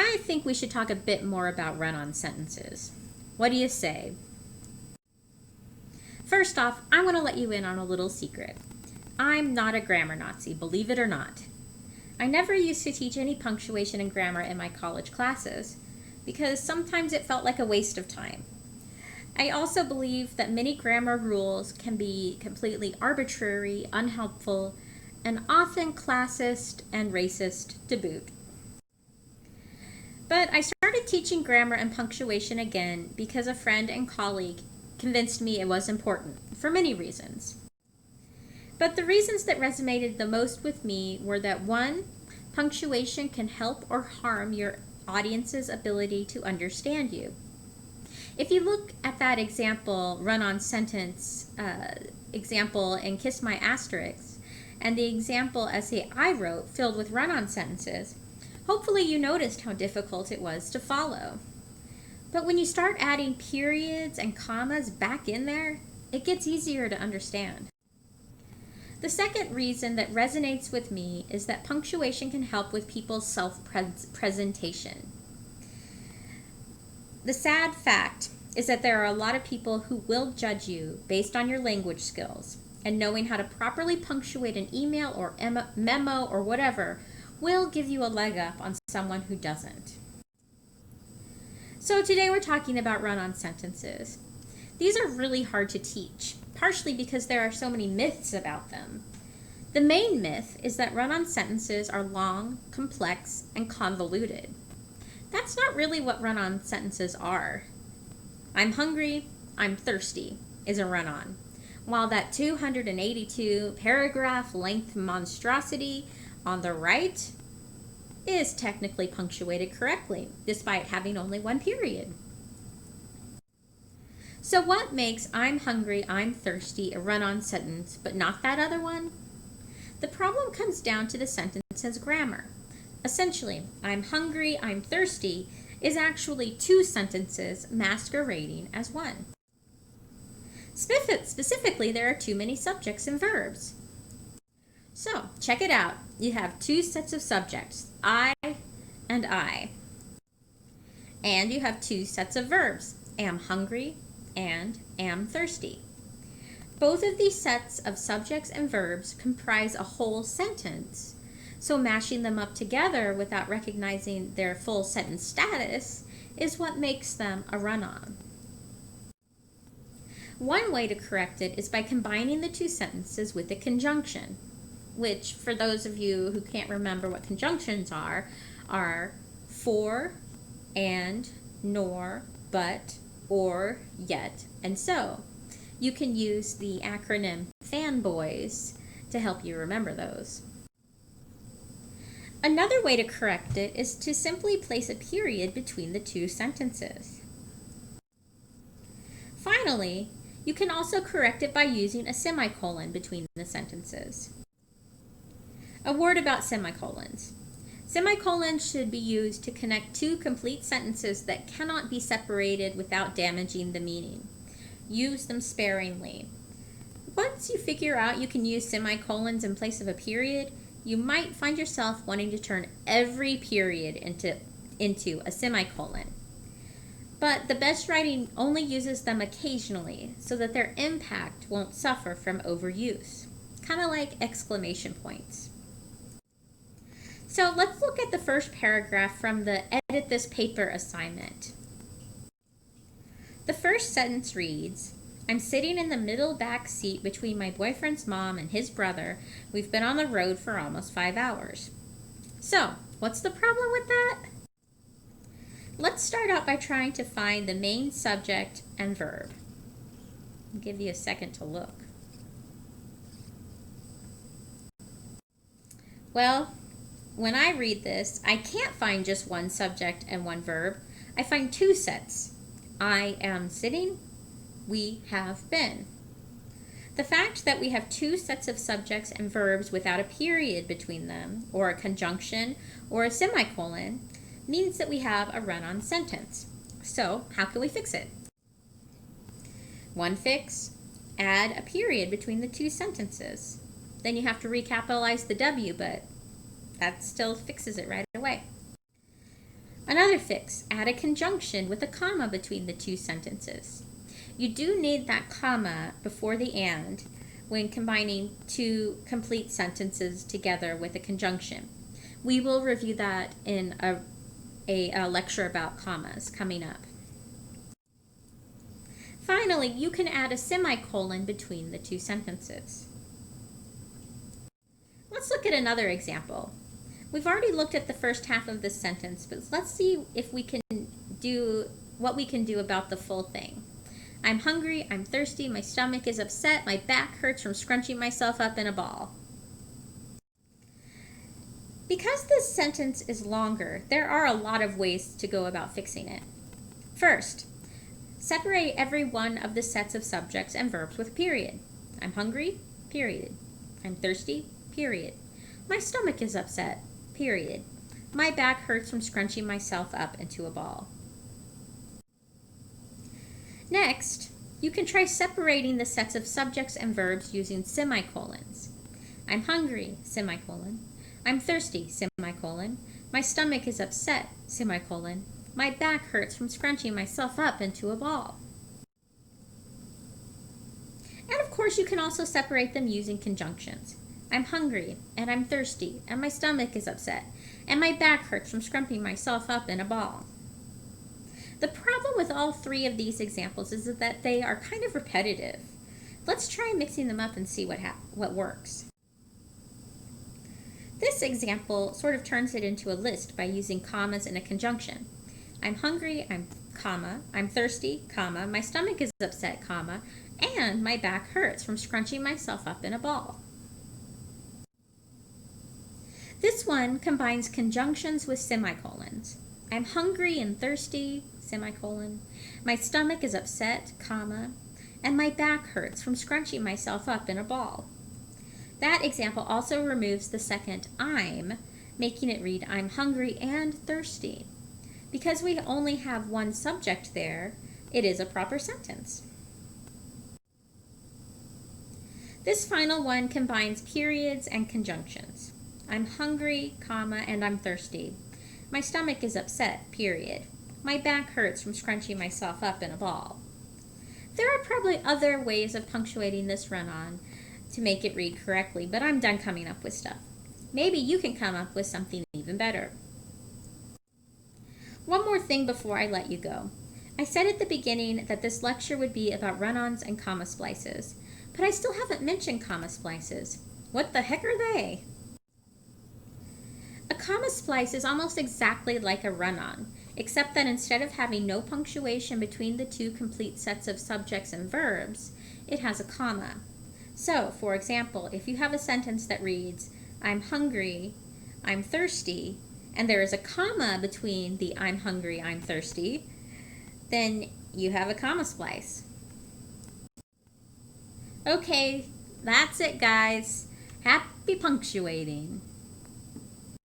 I think we should talk a bit more about run-on sentences. What do you say? First off, I want to let you in on a little secret. I'm not a grammar Nazi, believe it or not. I never used to teach any punctuation and grammar in my college classes because sometimes it felt like a waste of time. I also believe that many grammar rules can be completely arbitrary, unhelpful, and often classist and racist to boot. But I started teaching grammar and punctuation again because a friend and colleague convinced me it was important, for many reasons. But the reasons that resonated the most with me were that 1, punctuation can help or harm your audience's ability to understand you. If you look at that example, run-on sentence example in Kiss My Asterix, and the example essay I wrote filled with run-on sentences, hopefully you noticed how difficult it was to follow. But when you start adding periods and commas back in there, it gets easier to understand. The second reason that resonates with me is that punctuation can help with people's self-presentation. The sad fact is that there are a lot of people who will judge you based on your language skills, and knowing how to properly punctuate an email or memo or whatever will give you a leg up on someone who doesn't. So today we're talking about run-on sentences. These are really hard to teach, partially because there are so many myths about them. The main myth is that run-on sentences are long, complex, and convoluted. That's not really what run-on sentences are. I'm hungry, I'm thirsty is a run-on, while that 282 paragraph length monstrosity on the right is technically punctuated correctly, despite having only 1 period. So what makes I'm hungry, I'm thirsty a run-on sentence, but not that other one? The problem comes down to the sentence's grammar. Essentially, I'm hungry, I'm thirsty is actually 2 sentences masquerading as 1. Specifically, there are too many subjects and verbs. So, check it out. You have 2 sets of subjects, I and I. And you have 2 sets of verbs, am hungry and am thirsty. Both of these sets of subjects and verbs comprise a whole sentence. So mashing them up together without recognizing their full sentence status is what makes them a run-on. One way to correct it is by combining the 2 sentences with a conjunction, which, for those of you who can't remember what conjunctions are for, and, nor, but, or, yet, and so. You can use the acronym FANBOYS to help you remember those. Another way to correct it is to simply place a period between the 2 sentences. Finally, you can also correct it by using a semicolon between the sentences. A word about semicolons. Semicolons should be used to connect 2 complete sentences that cannot be separated without damaging the meaning. Use them sparingly. Once you figure out you can use semicolons in place of a period, you might find yourself wanting to turn every period into a semicolon. But the best writing only uses them occasionally so that their impact won't suffer from overuse. Kind of like exclamation points. So let's look at the first paragraph from the Edit This Paper assignment. The first sentence reads, I'm sitting in the middle back seat between my boyfriend's mom and his brother. We've been on the road for almost 5 hours. So, what's the problem with that? Let's start out by trying to find the main subject and verb. I'll give you a second to look. Well, when I read this, I can't find just 1 subject and 1 verb. I find 2 sets. I am sitting, we have been. The fact that we have 2 sets of subjects and verbs without a period between them, or a conjunction, or a semicolon, means that we have a run-on sentence. So, how can we fix it? One fix, add a period between the 2 sentences. Then you have to recapitalize the W, but that still fixes it right away. Another fix, add a conjunction with a comma between the two sentences. You do need that comma before the and when combining two complete sentences together with a conjunction. We will review that in a lecture about commas coming up. Finally, you can add a semicolon between the two sentences. Let's look at another example. We've already looked at the first half of this sentence, but let's see if we can do what we can do about the full thing. I'm hungry, I'm thirsty, my stomach is upset, my back hurts from scrunching myself up in a ball. Because this sentence is longer, there are a lot of ways to go about fixing it. First, separate every one of the sets of subjects and verbs with a period. I'm hungry, period. I'm thirsty, period. My stomach is upset, period. My back hurts from scrunching myself up into a ball. Next, you can try separating the sets of subjects and verbs using semicolons. I'm hungry, semicolon. I'm thirsty, semicolon. My stomach is upset, semicolon. My back hurts from scrunching myself up into a ball. And of course, you can also separate them using conjunctions. I'm hungry, and I'm thirsty, and my stomach is upset, and my back hurts from scrunching myself up in a ball. The problem with all three of these examples is that they are kind of repetitive. Let's try mixing them up and see what works. This example sort of turns it into a list by using commas in a conjunction. I'm hungry, I'm thirsty, my stomach is upset, and my back hurts from scrunching myself up in a ball. This one combines conjunctions with semicolons. I'm hungry and thirsty, semicolon. My stomach is upset, and my back hurts from scrunching myself up in a ball. That example also removes the second I'm, making it read I'm hungry and thirsty. Because we only have one subject there, it is a proper sentence. This final one combines periods and conjunctions. I'm hungry, and I'm thirsty. My stomach is upset, period. My back hurts from scrunching myself up in a ball. There are probably other ways of punctuating this run-on to make it read correctly, but I'm done coming up with stuff. Maybe you can come up with something even better. One more thing before I let you go. I said at the beginning that this lecture would be about run-ons and comma splices, but I still haven't mentioned comma splices. What the heck are they? A comma splice is almost exactly like a run-on, except that instead of having no punctuation between the two complete sets of subjects and verbs, it has a comma. So, for example, if you have a sentence that reads, I'm hungry, I'm thirsty, and there is a comma between the I'm hungry, I'm thirsty, then you have a comma splice. Okay, that's it, guys. Happy punctuating.